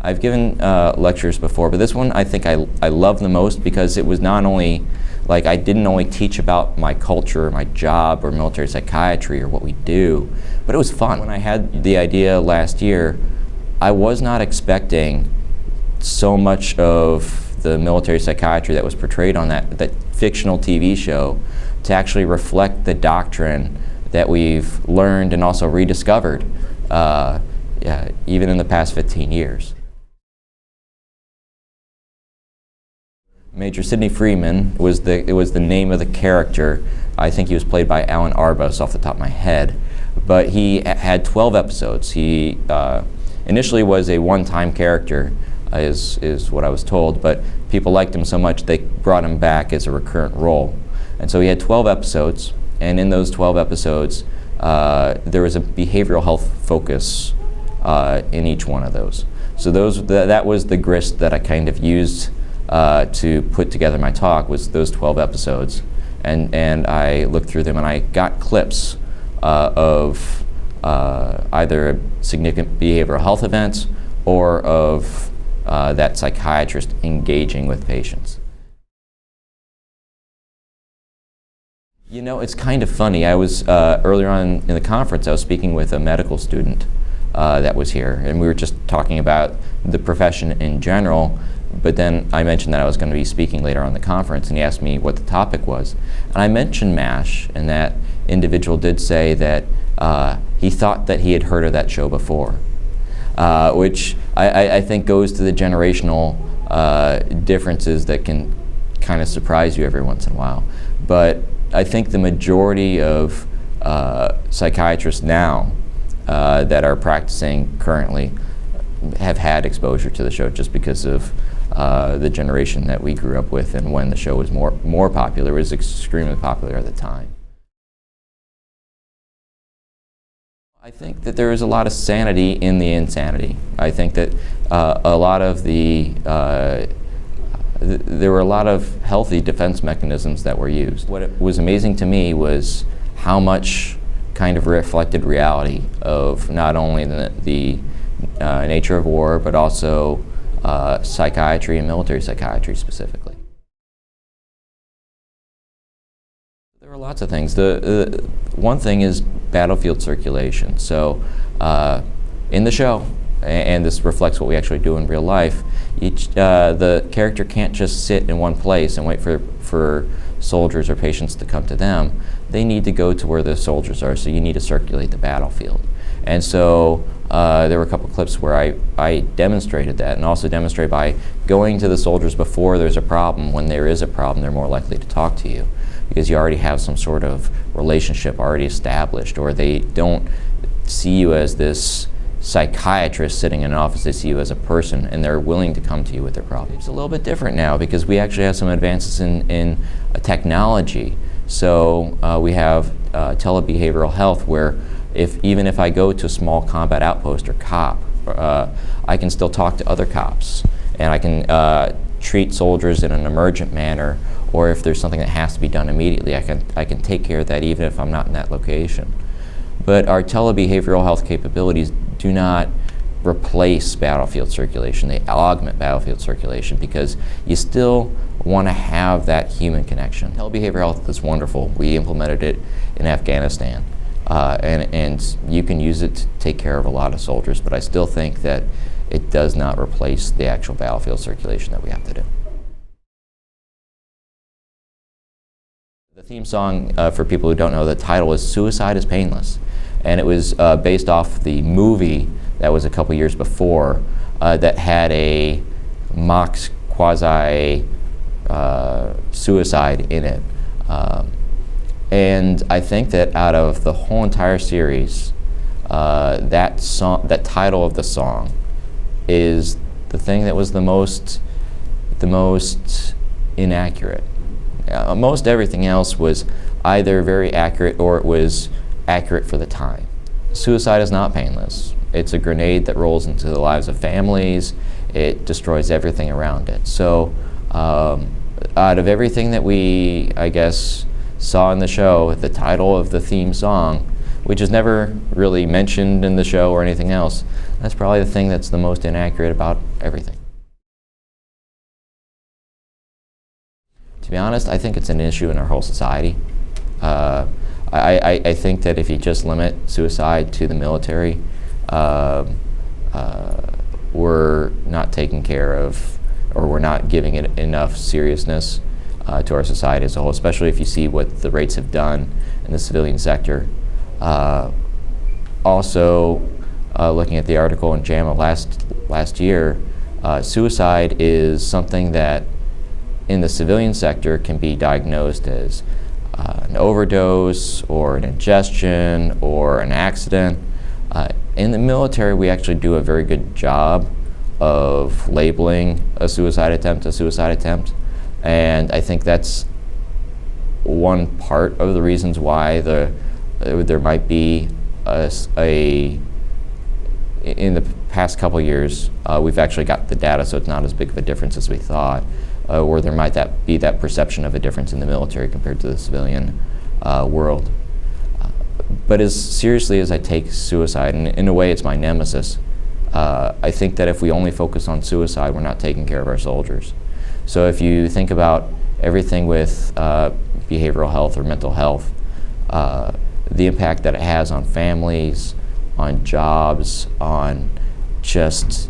I've given lectures before, but this one I think I love the most because it was not only, like, I didn't only teach about my culture, my job, or military psychiatry, or what we do, but it was fun. When I had the idea last year, I was not expecting so much of the military psychiatry that was portrayed on that fictional TV show to actually reflect the doctrine that we've learned and also rediscovered even in the past 15 years. Major Sidney Freeman was the name of the character. I think he was played by Alan Arbus off the top of my head. But he had 12 episodes. He initially was a one-time character, is what I was told, but people liked him so much they brought him back as a recurrent role. And so he had 12 episodes, and in those 12 episodes, there was a behavioral health focus in each one of those. So that was the grist that I kind of used to put together my talk, was those 12 episodes, and I looked through them and I got clips of either significant behavioral health events or of that psychiatrist engaging with patients. You know, it's kind of funny. I was earlier on in the conference, I was speaking with a medical student that was here, and we were just talking about the profession in general. But then I mentioned that I was going to be speaking later on in the conference, and he asked me what the topic was. And I mentioned MASH, and that individual did say that he thought that he had heard of that show before, which I think goes to the generational differences that can kind of surprise you every once in a while. But I think the majority of psychiatrists now that are practicing currently have had exposure to the show just because of the generation that we grew up with, and when the show was more popular. It was extremely popular at the time. I think that there is a lot of sanity in the insanity. I think that a lot of there were a lot of healthy defense mechanisms that were used. What was amazing to me was how much kind of reflected reality of not only the nature of war, but also psychiatry and military psychiatry specifically. There were lots of things. The one thing is battlefield circulation. So in the show, and this reflects what we actually do in real life, the character can't just sit in one place and wait for soldiers or patients to come to them. They need to go to where the soldiers are, so you need to circulate the battlefield. And so there were a couple clips where I demonstrated that, and also demonstrated by going to the soldiers before there's a problem. When there is a problem, they're more likely to talk to you because you already have some sort of relationship already established, or they don't see you as this psychiatrist sitting in an office. They see you as a person, and they're willing to come to you with their problems. It's a little bit different now because we actually have some advances in technology. So we have telebehavioral health, where even if I go to a small combat outpost or COP, I can still talk to other cops, and I can treat soldiers in an emergent manner, or if there's something that has to be done immediately, I can take care of that even if I'm not in that location. But our telebehavioral health capabilities do not replace battlefield circulation. They augment battlefield circulation because you still want to have that human connection. Telebehavioral health is wonderful. We implemented it in Afghanistan. And you can use it to take care of a lot of soldiers, but I still think that it does not replace the actual battlefield circulation that we have to do. The theme song, for people who don't know, the title is "Suicide is Painless," and it was based off the movie that was a couple years before that had a mock quasi suicide in it. And I think that out of the whole entire series, that title of the song is the thing that was the most inaccurate. Most everything else was either very accurate or it was accurate for the time. Suicide is not painless. It's a grenade that rolls into the lives of families. It destroys everything around it. So out of everything that we, I guess, saw in the show, the title of the theme song which is never really mentioned in the show or anything else. That's probably the thing that's the most inaccurate about everything. To be honest, I think it's an issue in our whole society. I think that if you just limit suicide to the military, we're not taking care of, or we're not giving it enough seriousness to our society as a whole, especially if you see what the rates have done in the civilian sector. Also, looking at the article in JAMA last year, suicide is something that in the civilian sector can be diagnosed as an overdose or an ingestion or an accident. In the military, we actually do a very good job of labeling a suicide attempt, and I think that's one part of the reasons why there might be in the past couple years, we've actually got the data, so it's not as big of a difference as we thought, where there might be that perception of a difference in the military compared to the civilian world. But as seriously as I take suicide, and in a way it's my nemesis, I think that if we only focus on suicide, we're not taking care of our soldiers. So if you think about everything with behavioral health or mental health, the impact that it has on families, on jobs, on just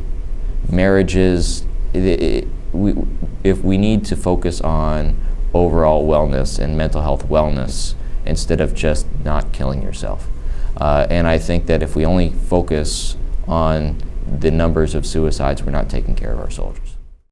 marriages, if we need to focus on overall wellness and mental health wellness instead of just not killing yourself. And I think that if we only focus on the numbers of suicides, we're not taking care of our soldiers.